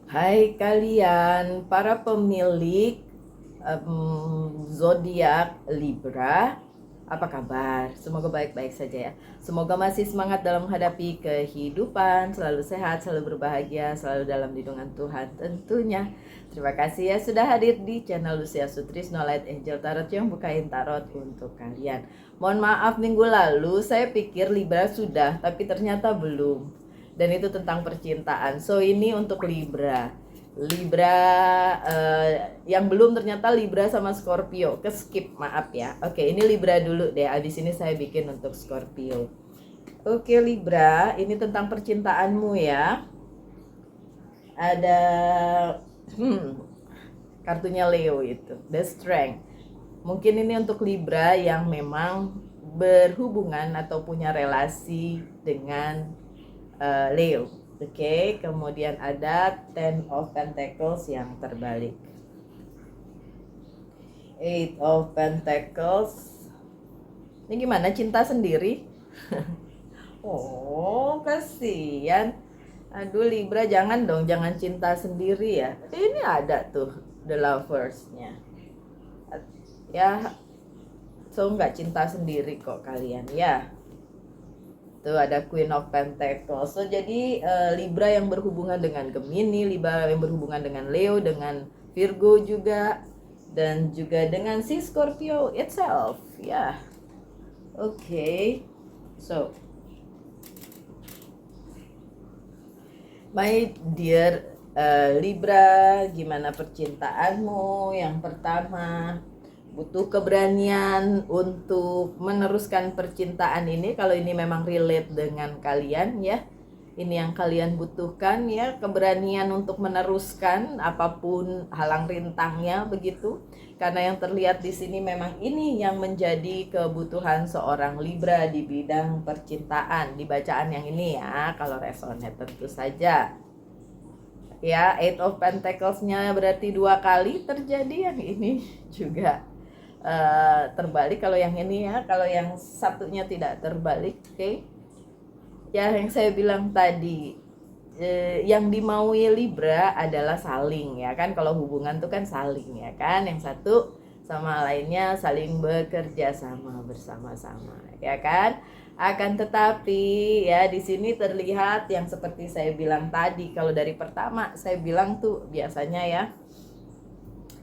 Hai kalian, para pemilik zodiak Libra, apa kabar? Semoga baik-baik saja ya. Semoga masih semangat dalam menghadapi kehidupan, selalu sehat, selalu berbahagia, selalu dalam lindungan Tuhan tentunya. Terima kasih ya sudah hadir di channel Lucia Sutrisno Light Angel Tarot yang bukain tarot untuk kalian. Mohon maaf minggu lalu saya pikir Libra sudah, tapi ternyata belum. Dan itu tentang percintaan. So ini untuk Libra. Libra yang belum ternyata Libra sama Scorpio. Ke skip, maaf ya. Oke, ini Libra dulu deh. Abis ini saya bikin untuk Scorpio. Oke Libra, ini tentang percintaanmu ya. Ada kartunya Leo itu, The Strength. Mungkin ini untuk Libra yang memang berhubungan atau punya relasi dengan Leo. Oke, kemudian ada Ten of Pentacles yang terbalik. Eight of Pentacles. Ini gimana, cinta sendiri? Oh, kasihan. Aduh Libra, jangan dong, jangan cinta sendiri ya. Ini ada tuh The Lovers-nya. Ya, so nggak cinta sendiri kok kalian ya. Tuh ada Queen of Pentacles. So jadi Libra yang berhubungan dengan Gemini, Libra yang berhubungan dengan Leo, dengan Virgo juga, dan juga dengan si Scorpio itself ya. Oke. So my dear Libra, gimana percintaanmu? Yang pertama, butuh keberanian untuk meneruskan percintaan ini. Kalau ini memang relate dengan kalian ya, ini yang kalian butuhkan ya, keberanian untuk meneruskan apapun halang rintangnya begitu. Karena yang terlihat di sini memang ini yang menjadi kebutuhan seorang Libra di bidang percintaan. Di bacaan yang ini ya, kalau resonate tentu saja. Ya, Eight of Pentacles-nya berarti 2 kali terjadi, yang ini juga terbalik. Kalau yang ini ya, kalau yang satunya tidak terbalik. Oke. Ya, yang saya bilang tadi, yang dimaui Libra adalah saling ya kan. Kalau hubungan tuh kan saling ya kan, yang satu sama lainnya saling bekerja sama bersama-sama ya kan. Akan tetapi ya di sini terlihat yang seperti saya bilang tadi, kalau dari pertama saya bilang tuh biasanya ya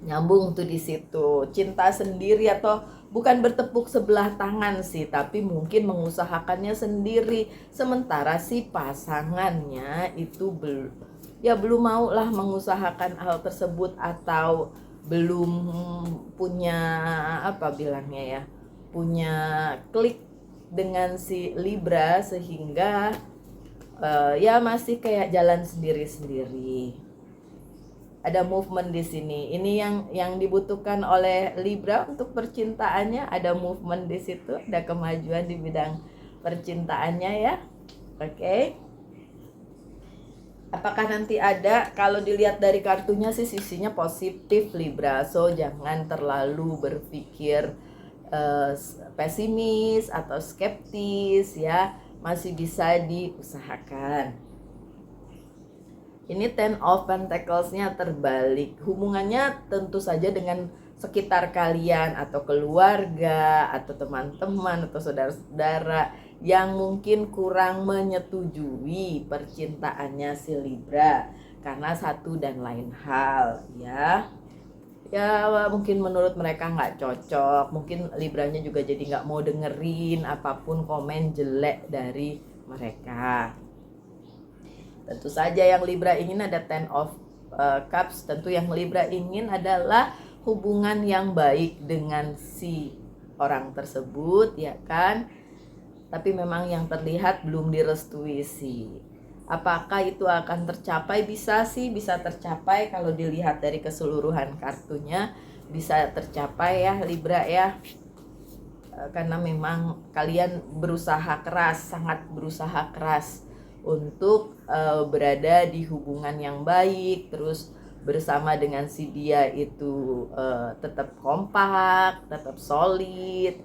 nyambung tuh di situ, cinta sendiri atau bukan bertepuk sebelah tangan sih, tapi mungkin mengusahakannya sendiri, sementara si pasangannya itu belum mau lah mengusahakan hal tersebut, atau belum punya apa bilangnya ya, punya klik dengan si Libra, sehingga ya masih kayak jalan sendiri-sendiri. Ada movement di sini. Ini yang dibutuhkan oleh Libra untuk percintaannya, ada movement di situ, ada kemajuan di bidang percintaannya ya. Oke. Apakah nanti ada? Kalau dilihat dari kartunya sih sisinya positif Libra. So jangan terlalu berpikir pesimis atau skeptis ya. Masih bisa diusahakan. Ini Ten of Pentacles-nya terbalik. Hubungannya tentu saja dengan sekitar kalian, atau keluarga, atau teman-teman, atau saudara-saudara yang mungkin kurang menyetujui percintaannya si Libra karena satu dan lain hal ya. Ya mungkin menurut mereka nggak cocok. Mungkin Libranya juga jadi nggak mau dengerin apapun komen jelek dari mereka. Tentu saja yang Libra ingin ada Ten of Cups. Tentu yang Libra ingin adalah hubungan yang baik dengan si orang tersebut ya kan. Tapi memang yang terlihat belum direstui sih. Apakah itu akan tercapai? Bisa sih, bisa tercapai kalau dilihat dari keseluruhan kartunya. Bisa tercapai ya Libra ya. Karena memang kalian berusaha keras, sangat berusaha keras untuk berada di hubungan yang baik, terus bersama dengan si dia itu tetap kompak, tetap solid,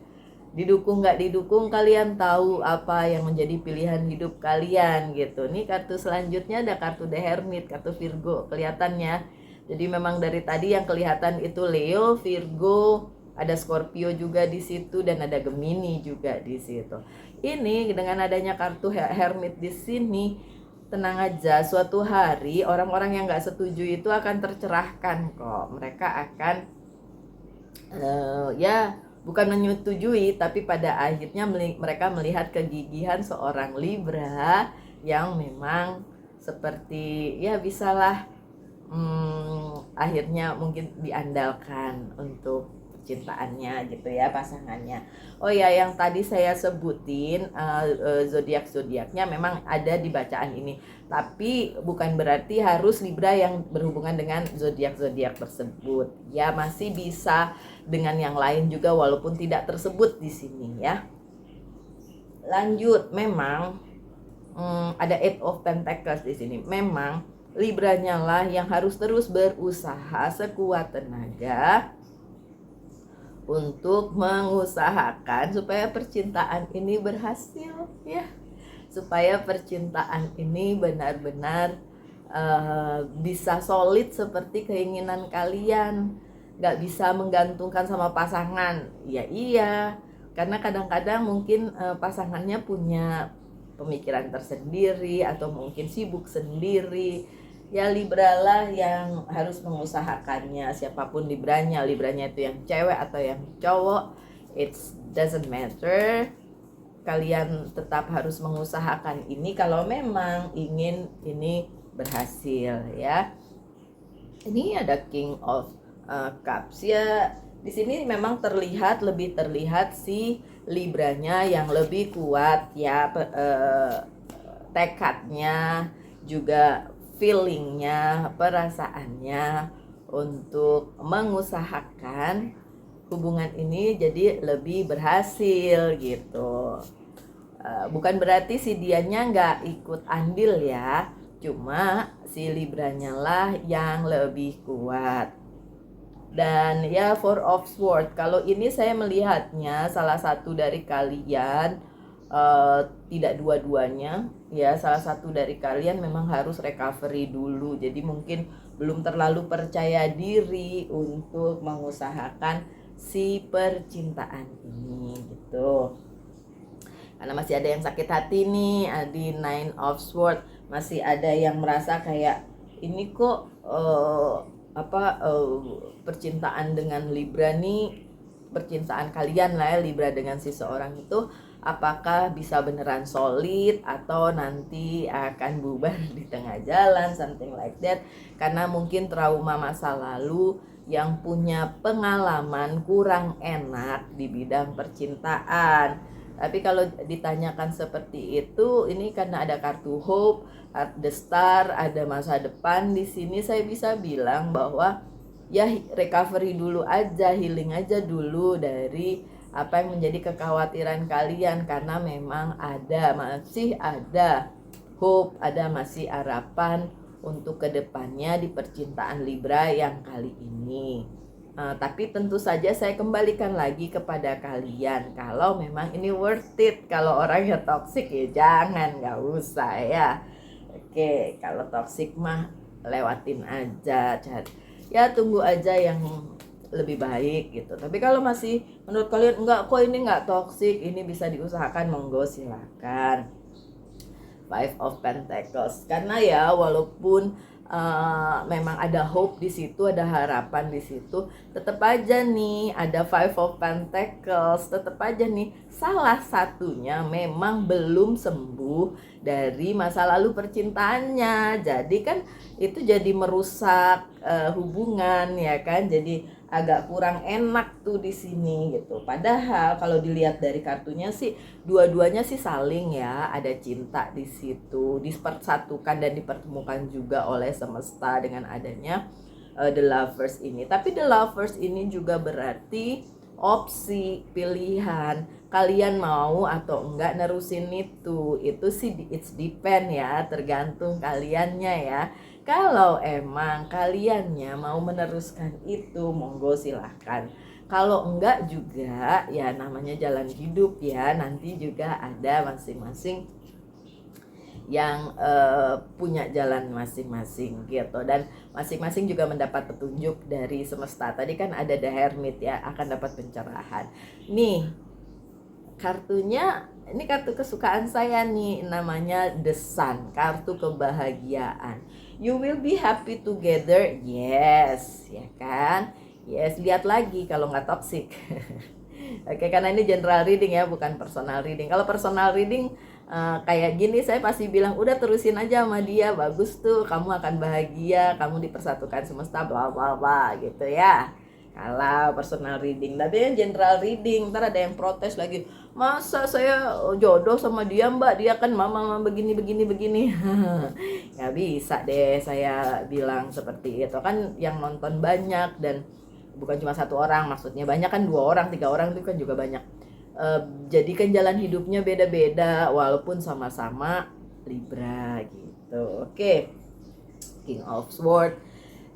didukung nggak didukung, kalian tahu apa yang menjadi pilihan hidup kalian gitu. Nih kartu selanjutnya ada kartu The Hermit, kartu Virgo kelihatannya. Jadi memang dari tadi yang kelihatan itu Leo, Virgo, ada Scorpio juga di situ, dan ada Gemini juga di situ. Ini dengan adanya kartu Hermit di sini, tenang aja, suatu hari orang-orang yang nggak setuju itu akan tercerahkan kok. Mereka akan ya bukan menyetujui, tapi pada akhirnya mereka melihat kegigihan seorang Libra yang memang seperti ya bisalah akhirnya mungkin diandalkan untuk cintaannya gitu ya, pasangannya. Oh ya, yang tadi saya sebutin zodiak-zodiaknya memang ada di bacaan ini, tapi bukan berarti harus Libra yang berhubungan dengan zodiak-zodiak tersebut. Ya, masih bisa dengan yang lain juga walaupun tidak tersebut di sini ya. Lanjut, memang ada Eight of Pentacles di sini. Memang Libranya lah yang harus terus berusaha sekuat tenaga untuk mengusahakan supaya percintaan ini berhasil ya, supaya percintaan ini benar-benar bisa solid seperti keinginan kalian. Gak bisa menggantungkan sama pasangan, ya iya, karena kadang-kadang mungkin pasangannya punya pemikiran tersendiri atau mungkin sibuk sendiri. Ya Libra lah yang harus mengusahakannya, siapapun Libranya itu yang cewek atau yang cowok, it doesn't matter. Kalian tetap harus mengusahakan ini kalau memang ingin ini berhasil ya. Ini ada King of Cups ya. Di sini memang lebih terlihat si Libranya yang lebih kuat ya, tekadnya juga, feelingnya, perasaannya untuk mengusahakan hubungan ini jadi lebih berhasil gitu. Bukan berarti si dianya nggak ikut andil ya, cuma si Libranya lah yang lebih kuat. Dan ya Four of Swords, kalau ini saya melihatnya salah satu dari kalian, tidak dua-duanya ya, salah satu dari kalian memang harus recovery dulu. Jadi mungkin belum terlalu percaya diri untuk mengusahakan si percintaan ini gitu, karena masih ada yang sakit hati nih. Di Nine of Swords masih ada yang merasa kayak ini kok percintaan dengan Libra nih, percintaan kalian lah ya, Libra dengan si seorang itu, apakah bisa beneran solid atau nanti akan bubar di tengah jalan, something like that, karena mungkin trauma masa lalu yang punya pengalaman kurang enak di bidang percintaan. Tapi kalau ditanyakan seperti itu, ini karena ada kartu Hope, the Star, ada masa depan di sini, saya bisa bilang bahwa ya recovery dulu aja, healing aja dulu dari apa yang menjadi kekhawatiran kalian, karena memang masih ada hope, masih harapan untuk kedepannya di percintaan Libra yang kali ini. Tapi tentu saja saya kembalikan lagi kepada kalian, kalau memang ini worth it. Kalau orangnya toxic ya jangan, nggak usah ya. Oke, kalau toxic mah lewatin aja, ya tunggu aja yang lebih baik gitu. Tapi kalau masih menurut kalian enggak kok ini enggak toxic, ini bisa diusahakan, monggo silakan. Five of Pentacles, karena ya walaupun memang ada hope di situ, ada harapan di situ, tetap aja nih ada Five of Pentacles, tetap aja nih salah satunya memang belum sembuh dari masa lalu percintaannya. Jadi kan itu jadi merusak hubungan ya kan, jadi agak kurang enak tuh di sini gitu. Padahal kalau dilihat dari kartunya sih dua-duanya sih saling ya, ada cinta di situ, dipersatukan dan dipertemukan juga oleh semesta dengan adanya The Lovers ini. Tapi The Lovers ini juga berarti opsi, pilihan, kalian mau atau enggak nerusin itu sih it's depend ya, tergantung kaliannya ya. Kalau emang kaliannya mau meneruskan itu, monggo silahkan. Kalau enggak juga ya namanya jalan hidup ya, nanti juga ada masing-masing yang punya jalan masing-masing gitu, dan masing-masing juga mendapat petunjuk dari semesta. Tadi kan ada The Hermit ya, akan dapat pencerahan. Nih kartunya, ini kartu kesukaan saya nih, namanya The Sun, kartu kebahagiaan. You will be happy together, yes, ya kan? Yes, lihat lagi kalau nggak toxic. Oke, karena ini general reading ya, bukan personal reading. Kalau personal reading kayak gini saya pasti bilang udah terusin aja sama dia, bagus tuh, kamu akan bahagia, kamu dipersatukan semesta, bla bla bla gitu ya. Kalau personal reading, tapi yang general reading ntar ada yang protes lagi, masa saya jodoh sama dia mbak, dia kan mama begini begini begini. Nggak bisa deh saya bilang seperti itu, kan yang nonton banyak, dan bukan cuma satu orang, maksudnya banyak kan, 2 orang 3 orang itu kan juga banyak. Jadi kan jalan hidupnya beda-beda walaupun sama-sama Libra gitu. Oke. King of Swords.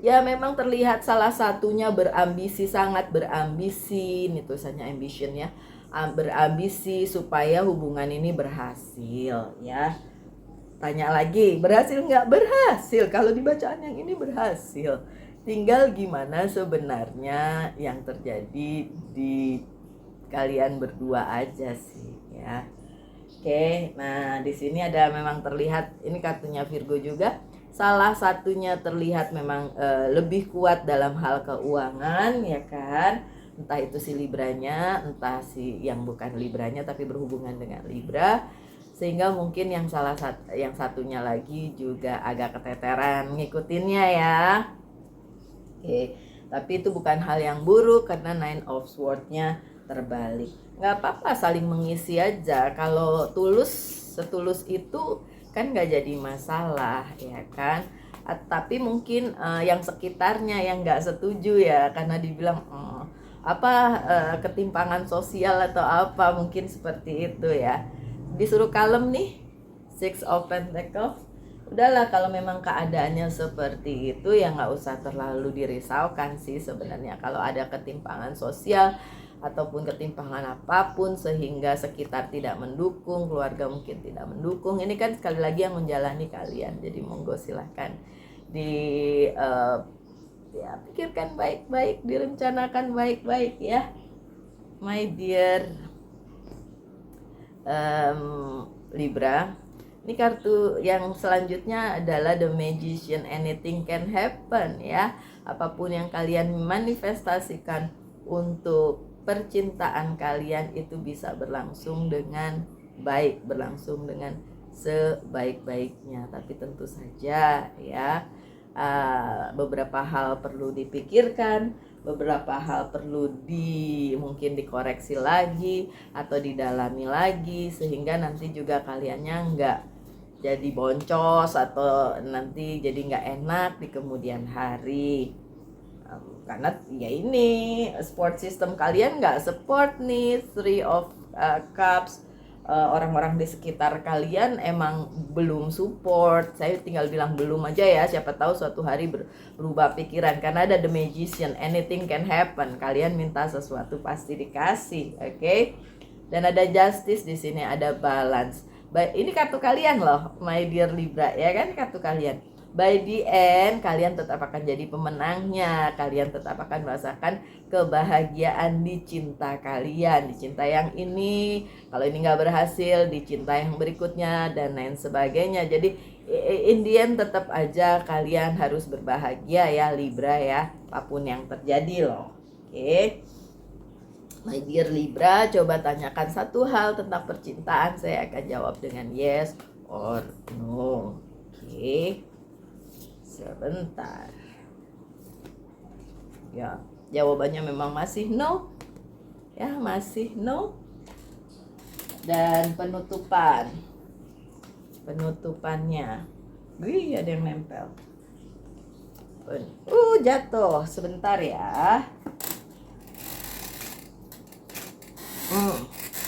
Ya memang terlihat salah satunya berambisi, sangat berambisi, ini tulisannya ambition ya. Berambisi supaya hubungan ini berhasil ya. Tanya lagi, berhasil nggak? Berhasil. Kalau dibacaan yang ini berhasil. Tinggal gimana sebenarnya yang terjadi di kalian berdua aja sih ya. Oke, nah di sini ada memang terlihat, ini kartunya Virgo juga. Salah satunya terlihat memang lebih kuat dalam hal keuangan ya kan. Entah itu si Libranya, entah si yang bukan Libranya tapi berhubungan dengan Libra. Sehingga mungkin yang yang satunya lagi juga agak keteteran ngikutinnya ya. Oke, tapi itu bukan hal yang buruk karena Nine of Swords-nya terbalik. Nggak apa-apa, saling mengisi aja. Kalau setulus itu kan nggak jadi masalah ya kan. Tapi mungkin yang sekitarnya yang nggak setuju ya, karena dibilang ketimpangan sosial atau apa, mungkin seperti itu ya. Disuruh kalem nih, Six of Pentacles. Udahlah, kalau memang keadaannya seperti itu ya nggak usah terlalu dirisaukan sih sebenarnya. Kalau ada ketimpangan sosial ataupun ketimpangan apapun sehingga sekitar tidak mendukung, keluarga mungkin tidak mendukung, ini kan sekali lagi yang menjalani kalian. Jadi monggo silahkan ya pikirkan baik-baik, direncanakan baik-baik ya my dear Libra. Ini kartu yang selanjutnya adalah The Magician. Anything can happen ya. Apapun yang kalian manifestasikan untuk percintaan kalian itu bisa berlangsung dengan baik, berlangsung dengan sebaik-baiknya. Tapi tentu saja ya beberapa hal perlu dipikirkan, beberapa hal perlu mungkin dikoreksi lagi atau didalami lagi, sehingga nanti juga kaliannya nggak jadi boncos atau nanti jadi nggak enak di kemudian hari. Karena ya ini support system kalian nggak support nih, Three of Cups. Orang-orang di sekitar kalian emang belum support. Saya tinggal bilang belum aja ya, siapa tahu suatu hari berubah pikiran. Karena ada The Magician, anything can happen. Kalian minta sesuatu pasti dikasih, oke? Dan ada Justice di sini, ada balance. Ini kartu kalian loh, my dear Libra ya kan, kartu kalian. By the end kalian tetap akan jadi pemenangnya. Kalian tetap akan merasakan kebahagiaan di cinta kalian, di cinta yang ini. Kalau ini nggak berhasil, di cinta yang berikutnya dan lain sebagainya. Jadi in the end tetap aja kalian harus berbahagia ya Libra ya, apapun yang terjadi loh. Oke. My dear Libra, coba tanyakan satu hal tentang percintaan, saya akan jawab dengan yes or no. Oke. Sebentar. Ya, jawabannya memang masih no. Ya, masih no. Dan penutupannya. Wih, ada yang nempel. Jatuh. Sebentar ya.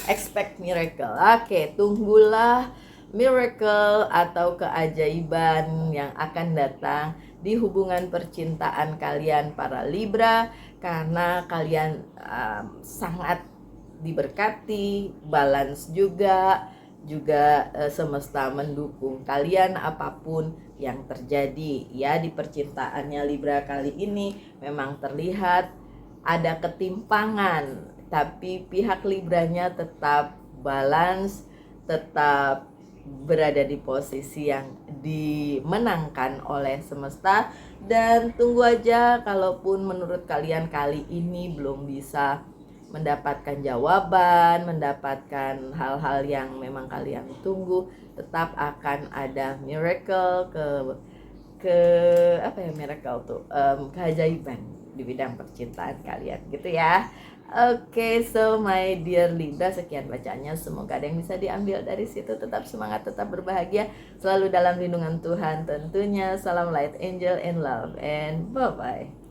Expect miracle. Oke, tunggulah miracle atau keajaiban yang akan datang di hubungan percintaan kalian para Libra, karena kalian sangat diberkati, balance juga semesta mendukung kalian apapun yang terjadi ya di percintaannya Libra kali ini. Memang terlihat ada ketimpangan, tapi pihak Libranya tetap balance, tetap berada di posisi yang dimenangkan oleh semesta. Dan tunggu aja, kalaupun menurut kalian kali ini belum bisa mendapatkan jawaban, mendapatkan hal-hal yang memang kalian tunggu, tetap akan ada miracle ke apa ya, miracle tuh keajaiban di bidang percintaan kalian gitu ya. Oke, so my dear Libra, sekian bacanya. Semoga ada yang bisa diambil dari situ. Tetap semangat, tetap berbahagia, selalu dalam lindungan Tuhan tentunya. Salam light, angel, and love, and bye-bye.